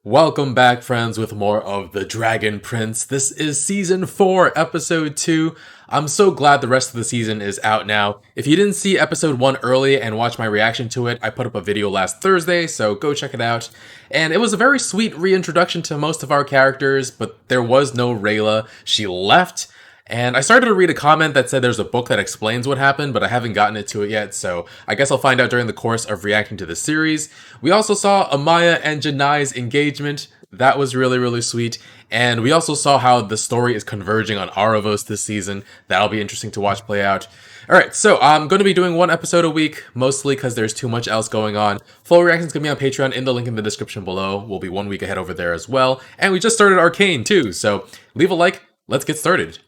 Welcome back, friends, with more of The Dragon Prince. This is Season 4, Episode 2. I'm so glad the rest of the season is out now. If you didn't see Episode 1 early and watch my reaction to it, I put up a video last Thursday, so go check it out. And it was a very sweet reintroduction to most of our characters, but there was no Rayla. She left. And I started to read a comment that said there's a book that explains what happened, but I haven't gotten to it yet, so I guess I'll find out during the course of reacting to the series. We also saw Amaya and Janai's engagement. That was really sweet. And we also saw how the story is converging on Aravos this season. That'll be interesting to watch play out. Alright, so I'm going to be doing one episode a week, mostly because there's too much else going on. Full reactions can be on Patreon in the link in the description below. We'll be 1 week ahead over there as well. And we just started Arcane too, so leave a like, let's get started.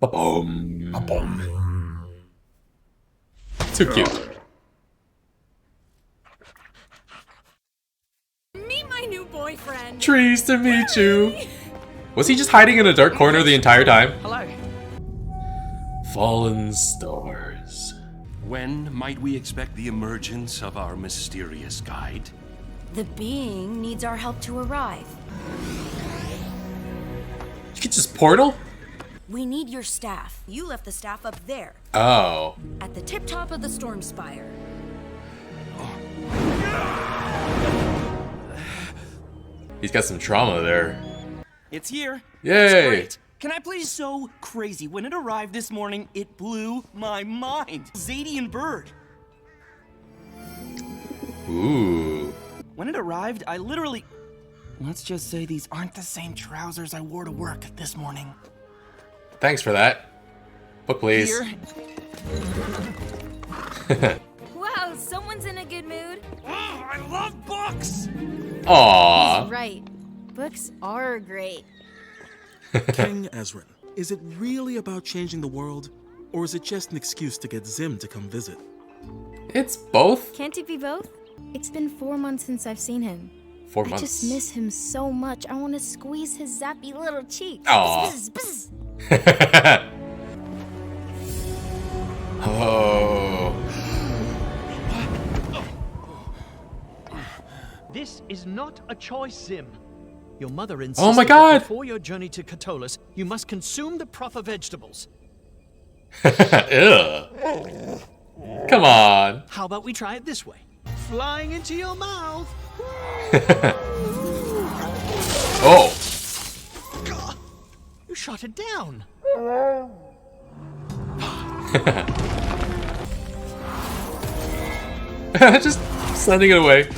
Ba-boom. Ba-boom. Too cute. Meet my new boyfriend. Trees to meet you. Was he just hiding in a dark corner the entire time? Hello. Fallen stars. When might we expect the emergence of our mysterious guide? The being needs our help to arrive. You could just portal? We need your staff. You left the staff up there, Oh. at the tip top of the storm spire. He's got some trauma there. It's here. Yay. It's great. Can I please? So crazy. When it arrived this morning, it blew my mind. Zadian bird. Ooh. When it arrived, I literally... Let's just say these aren't the same trousers I wore to work this morning. Thanks for that. Book, please. Here. Wow, someone's in a good mood. Oh, I love books! Aww. He's right. Books are great. King Ezrin, is it really about changing the world, or is it just an excuse to get Zim to come visit? It's both. Can't it be both? It's been 4 months since I've seen him. 4 I months. just miss him so much. I want to squeeze his zappy little cheek. Aw. Bzz, bzz, bzz. Oh. This is not a choice, Zim. Your mother insisted Oh my that God! before your journey to Catullus, you must consume the proper vegetables. Ugh. Come on. How about we try it this way? Flying into your mouth. Oh. You shot it down. Just sending it away.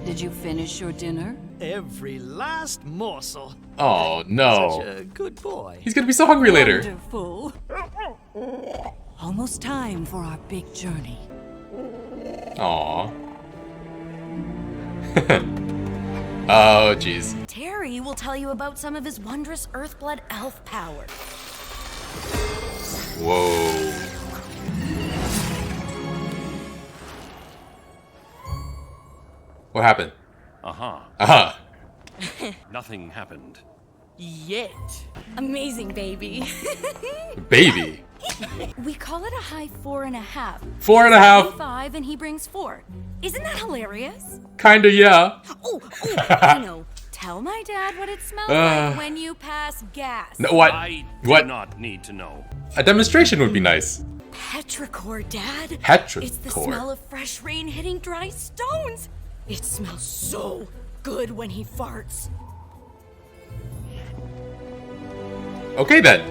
Did you finish your dinner? Every last morsel. Oh Such no. a good boy. He's gonna be so hungry later. Wonderful. Almost time for our big journey. Aw. Oh jeez. Terry will tell you about some of his wondrous Earthblood elf power. Whoa. What happened? Uh-huh. Nothing happened. Yet. Amazing, baby. Baby. We call it a high 4.5. 4.5. 5 and he brings 4. Isn't that hilarious? Kinda, yeah. Oh, I know. Tell my dad what it smells like when you pass gas. No, what? I What? do not need to know. A demonstration would be nice. Petrichor, Dad. Petrichor. It's the smell of fresh rain hitting dry stones. It smells so good when he farts. Okay then.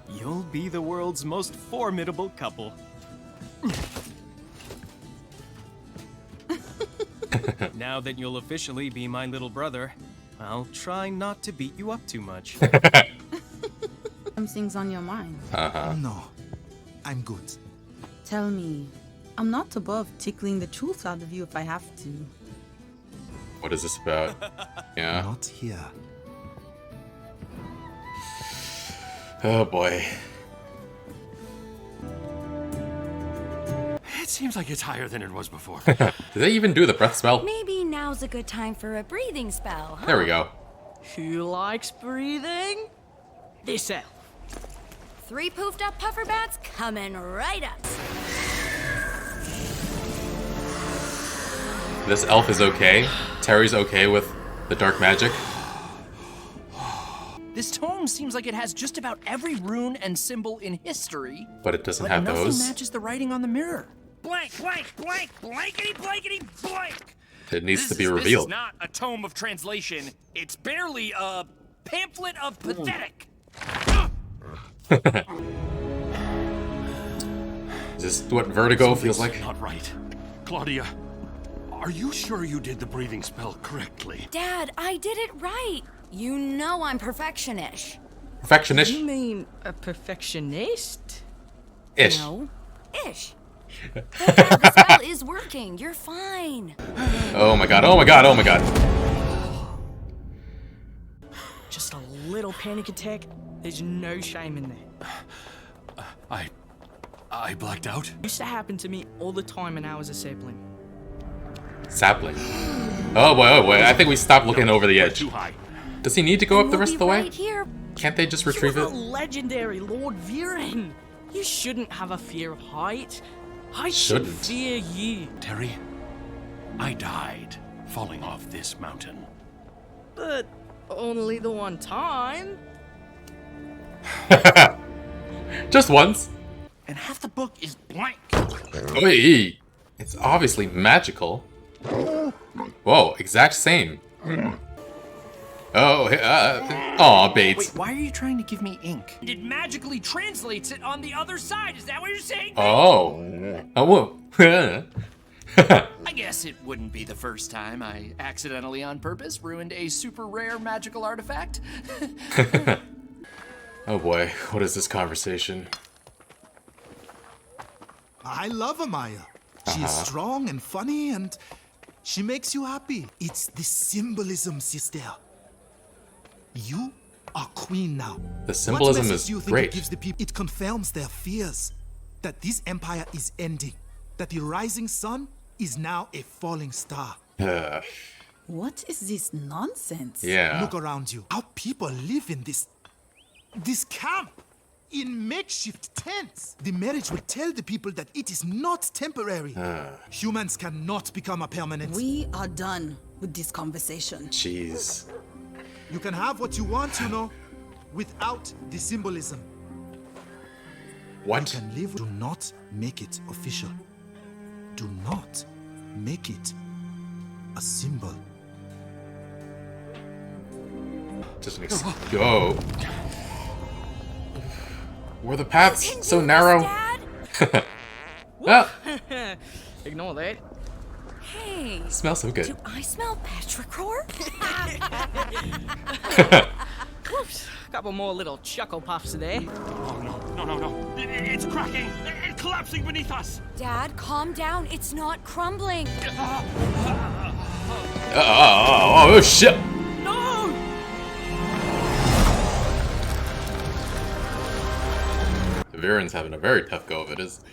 You'll be the world's most formidable couple. Now that you'll officially be my little brother, I'll try not to beat you up too much. Some things on your mind. No, I'm good. Tell me, I'm not above tickling the truth out of you if I have to. What is this about? Yeah. Not here. Oh boy. It seems like it's higher than it was before. Did they even do the breath spell? Maybe now's a good time for a breathing spell, huh? There we go. Who likes breathing? This elf. 3 poofed up puffer bats coming right up. This elf is okay. Terry's okay with the dark magic. This tome seems like it has just about every rune and symbol in history. But it doesn't But have nothing those. matches the writing on the mirror. Blank, blank, blank, blankety, blankety, blank. It needs to be This is revealed. not a tome of translation. It's barely a pamphlet of pathetic. Is this what Vertigo feels Something's like? Not right. Claudia, are you sure you did the breathing spell correctly? Dad, I did it right. You know I'm perfectionish. Perfectionist? You mean a perfectionist? Ish. No, ish. But Dad, the spell is working. You're fine. Oh my god, oh my god, oh my god. Just a little panic attack. There's no shame in that. I blacked out? Used to happen to me all the time when I was a sibling. Sapling. Oh boy, I think we stopped looking over the edge. Too high. Does he need to go up the We'll rest be of the way? right here. Can't they just You retrieve are it? the legendary Lord Viren. You shouldn't have a fear of height. Height should Shouldn't. fear you. Terry, I died falling off this mountain. But only the one time. Just once. And half the book is blank. Oi, it's obviously magical. Whoa, exact same. Oh, aw, Bates. Wait, why are you trying to give me ink? It magically translates it on the other side. Is that what you're saying? Oh. Oh, whoa. I guess it wouldn't be the first time I accidentally on purpose ruined a super rare magical artifact. Oh boy, what is this conversation? I love Amaya. She is strong and funny, and she makes you happy. It's the symbolism, sister. You are queen now. The symbolism What message is do you think great. it gives the people? It confirms their fears that this empire is ending, that the rising sun is now a falling star. What is this nonsense? Yeah. Look around you. How people live in this camp. In makeshift tents. The marriage will tell the people that it is not temporary. Humans cannot become a permanent. We are done with this conversation. Jeez. You can have what you want, you know, without the symbolism. What? You can live. Do not make it official. Do not make it a symbol. Just an go. Were the paths so narrow? Dad? Ah, Ignore that. Hey. smells so good. Do I smell petrichor? Whoops. Couple more little chuckle puffs there. Oh, no. It's cracking. It's collapsing beneath us. Dad, calm down. It's not crumbling. Oh, shit. No! Viren's having a very tough go of it, isn't he?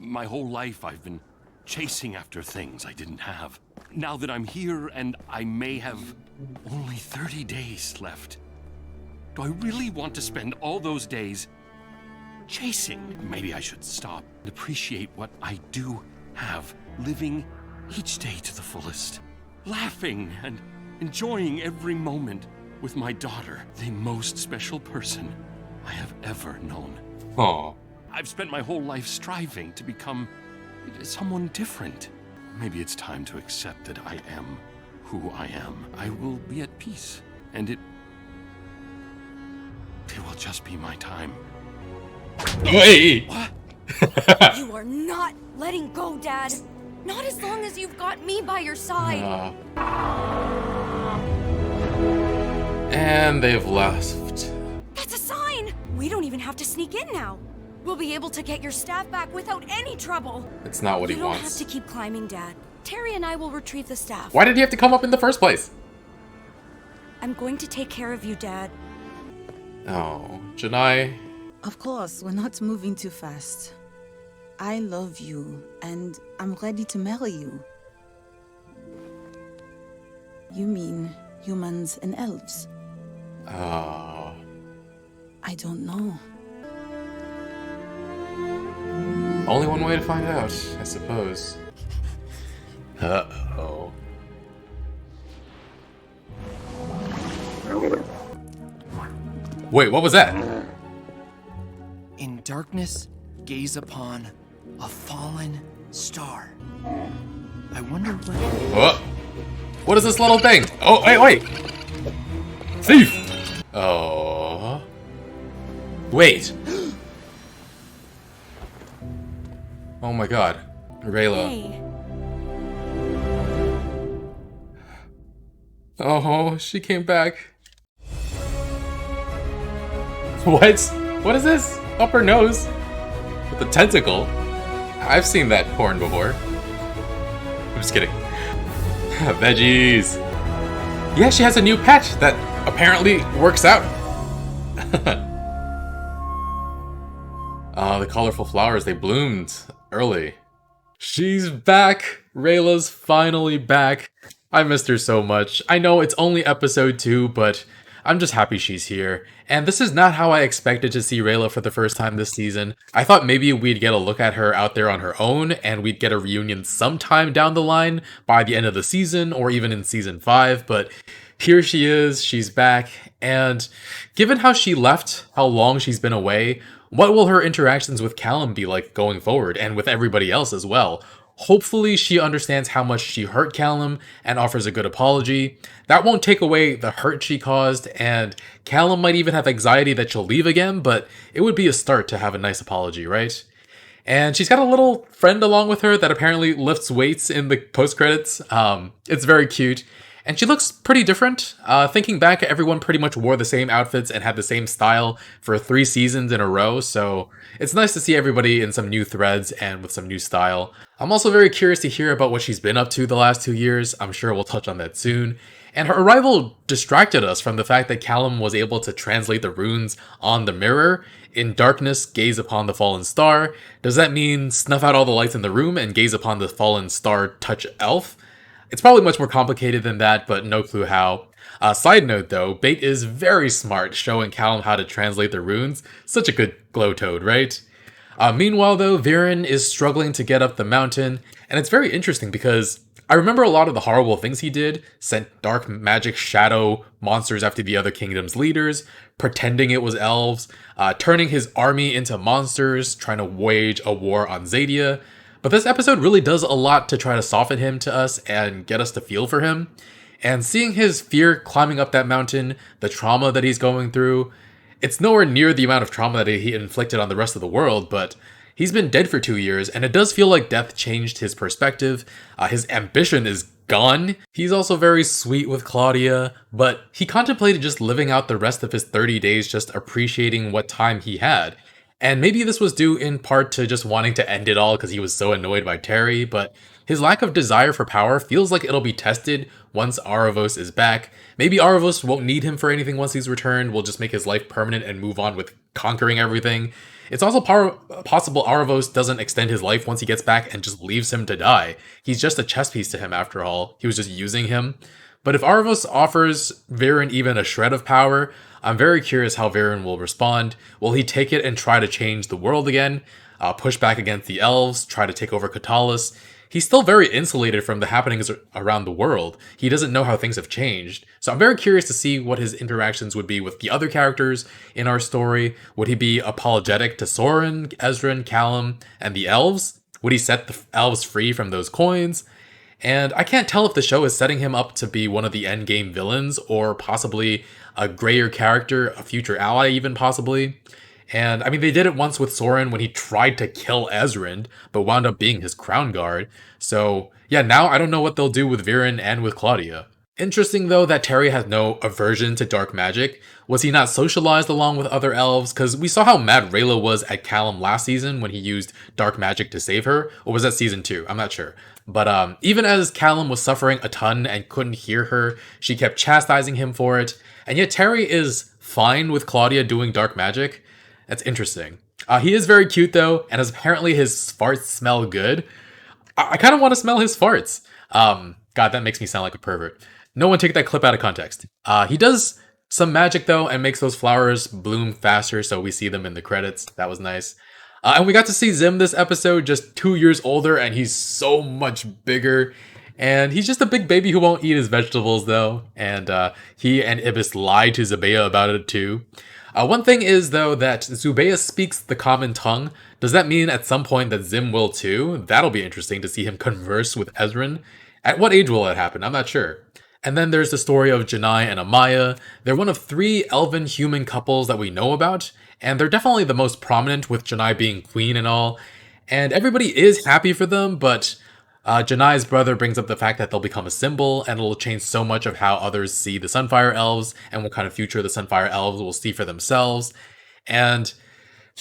My whole life I've been chasing after things I didn't have. Now that I'm here and I may have only 30 days left, do I really want to spend all those days chasing? Maybe I should stop and appreciate what I do have, living each day to the fullest, laughing and enjoying every moment with my daughter, the most special person I have ever known. Aw. I've spent my whole life striving to become someone different. Maybe it's time to accept that I am who I am. I will be at peace, and it will just be my time. Hey! What? You are not letting go, Dad. Not as long as you've got me by your side. And they've left. That's a sign. We don't even have to sneak in now. We'll be able to get your staff back without any trouble. It's not what You he don't wants. have to keep climbing, Dad. Terry and I will retrieve the staff. Why did he have to come up in the first place? I'm going to take care of you, Dad. Oh, Janai. Of course, we're not moving too fast. I love you, and I'm ready to marry you. You mean humans and elves? Oh. I don't know. Only one way to find out, I suppose. Uh-oh. Wait, what was that? In darkness, gaze upon a fallen star. I wonder what... Oh, what is this little thing? Oh, wait. Thief! Oh. Wait. Oh my god. Rayla. Hey. Oh, she came back. What? What is this? Up her nose? With a tentacle? I've seen that porn before. I'm just kidding. Veggies. Yeah, she has a new patch that apparently works out. The colorful flowers, they bloomed early. She's back. Rayla's finally back. I missed her so much. I know it's only episode 2, but I'm just happy she's here. And this is not how I expected to see Rayla for the first time this season. I thought maybe we'd get a look at her out there on her own, and we'd get a reunion sometime down the line by the end of the season, or even in season 5, but here she is, she's back, and given how she left, how long she's been away, what will her interactions with Callum be like going forward, and with everybody else as well? Hopefully she understands how much she hurt Callum and offers a good apology. That won't take away the hurt she caused, and Callum might even have anxiety that she'll leave again, but it would be a start to have a nice apology, right? And she's got a little friend along with her that apparently lifts weights in the post-credits. It's very cute. And she looks pretty different. Thinking back, everyone pretty much wore the same outfits and had the same style for 3 seasons in a row, so it's nice to see everybody in some new threads and with some new style. I'm also very curious to hear about what she's been up to the last 2 years. I'm sure we'll touch on that soon. And her arrival distracted us from the fact that Callum was able to translate the runes on the mirror. In darkness, gaze upon the fallen star. Does that mean snuff out all the lights in the room and gaze upon the fallen star touch elf? It's probably much more complicated than that, but no clue how. Side note though, Bait is very smart, showing Callum how to translate the runes. Such a good glow toad, right? Meanwhile though, Viren is struggling to get up the mountain, and it's very interesting because I remember a lot of the horrible things he did, sent dark magic shadow monsters after the other kingdom's leaders, pretending it was elves, turning his army into monsters, trying to wage a war on Zadia. But this episode really does a lot to try to soften him to us and get us to feel for him. And seeing his fear climbing up that mountain, the trauma that he's going through, it's nowhere near the amount of trauma that he inflicted on the rest of the world, but he's been dead for 2 years, and it does feel like death changed his perspective. His ambition is gone. He's also very sweet with Claudia, but he contemplated just living out the rest of his 30 days just appreciating what time he had. And maybe this was due in part to just wanting to end it all because he was so annoyed by Terry, but his lack of desire for power feels like it'll be tested once Aravos is back. Maybe Aravos won't need him for anything once he's returned, we'll just make his life permanent and move on with conquering everything. It's also possible Aravos doesn't extend his life once he gets back and just leaves him to die. He's just a chess piece to him after all, he was just using him. But if Aravos offers Viren even a shred of power, I'm very curious how Viren will respond. Will he take it and try to change the world again? Push back against the elves? Try to take over Katalis? He's still very insulated from the happenings around the world. He doesn't know how things have changed. So I'm very curious to see what his interactions would be with the other characters in our story. Would he be apologetic to Soren, Ezran, Callum, and the elves? Would he set the elves free from those coins? And I can't tell if the show is setting him up to be one of the endgame villains, or possibly a grayer character, a future ally even possibly. And I mean, they did it once with Soren when he tried to kill Ezran, but wound up being his crown guard. So yeah, now I don't know what they'll do with Viren and with Claudia. Interesting though that Terry has no aversion to dark magic. Was he not socialized along with other elves? Because we saw how mad Rayla was at Callum last season when he used dark magic to save her. Or was that season 2? I'm not sure. But even as Callum was suffering a ton and couldn't hear her, she kept chastising him for it. And yet Terry is fine with Claudia doing dark magic. That's interesting. He is very cute though, and apparently his farts smell good. I kind of want to smell his farts. God, that makes me sound like a pervert. No one take that clip out of context. He does some magic though and makes those flowers bloom faster, so we see them in the credits. That was nice. And we got to see Zim this episode, just 2 years older, and he's so much bigger. And he's just a big baby who won't eat his vegetables though. And he and Ibis lied to Zabea about it too. One thing is, though, that Zubeus speaks the common tongue. Does that mean at some point that Zim will too? That'll be interesting to see him converse with Ezran. At what age will it happen? I'm not sure. And then there's the story of Janai and Amaya. They're one of 3 elven-human couples that we know about, and they're definitely the most prominent, with Janai being queen and all. And everybody is happy for them, but Janai's brother brings up the fact that they'll become a symbol, and it'll change so much of how others see the Sunfire Elves, and what kind of future the Sunfire Elves will see for themselves. And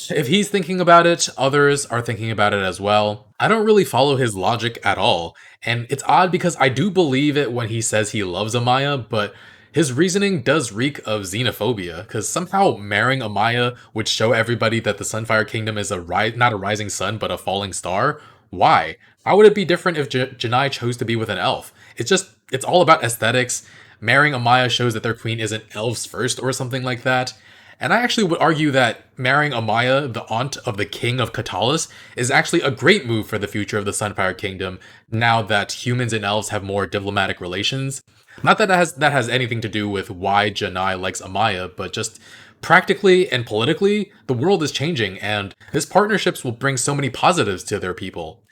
if he's thinking about it, others are thinking about it as well. I don't really follow his logic at all, and it's odd because I do believe it when he says he loves Amaya, but his reasoning does reek of xenophobia, because somehow marrying Amaya would show everybody that the Sunfire Kingdom is not a rising sun, but a falling star. Why? How would it be different if Janai chose to be with an elf? It's all about aesthetics. Marrying Amaya shows that their queen isn't elves first or something like that. And I actually would argue that marrying Amaya, the aunt of the king of Katalis, is actually a great move for the future of the Sunfire Kingdom, now that humans and elves have more diplomatic relations. Not that that has anything to do with why Janai likes Amaya, but just practically and politically, the world is changing, and this partnerships will bring so many positives to their people.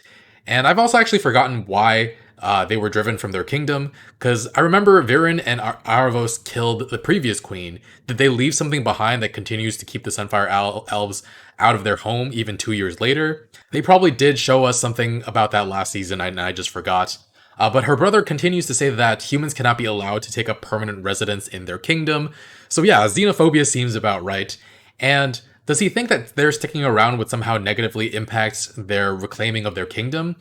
And I've also actually forgotten why they were driven from their kingdom, because I remember Viren and Aravos killed the previous queen. Did they leave something behind that continues to keep the Sunfire Elves out of their home even 2 years later? They probably did show us something about that last season, and I just forgot. But her brother continues to say that humans cannot be allowed to take up permanent residence in their kingdom. So yeah, xenophobia seems about right. And does he think that their sticking around would somehow negatively impact their reclaiming of their kingdom?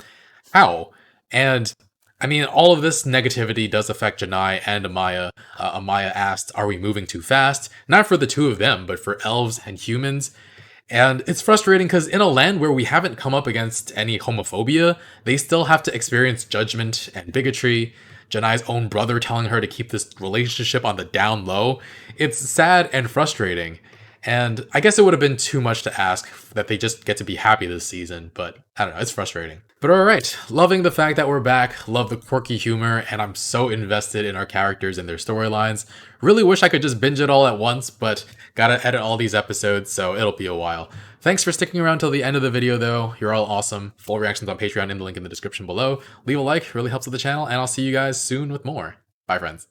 How? And I mean, all of this negativity does affect Janai and Amaya. Amaya asked, are we moving too fast? Not for the two of them, but for elves and humans. And it's frustrating because in a land where we haven't come up against any homophobia, they still have to experience judgment and bigotry. Janai's own brother telling her to keep this relationship on the down low. It's sad and frustrating. And I guess it would have been too much to ask that they just get to be happy this season, but I don't know, it's frustrating. But alright, loving the fact that we're back, love the quirky humor, and I'm so invested in our characters and their storylines. Really wish I could just binge it all at once, but gotta edit all these episodes, so it'll be a while. Thanks for sticking around till the end of the video though, you're all awesome. Full reactions on Patreon in the link in the description below. Leave a like, really helps with the channel, and I'll see you guys soon with more. Bye friends.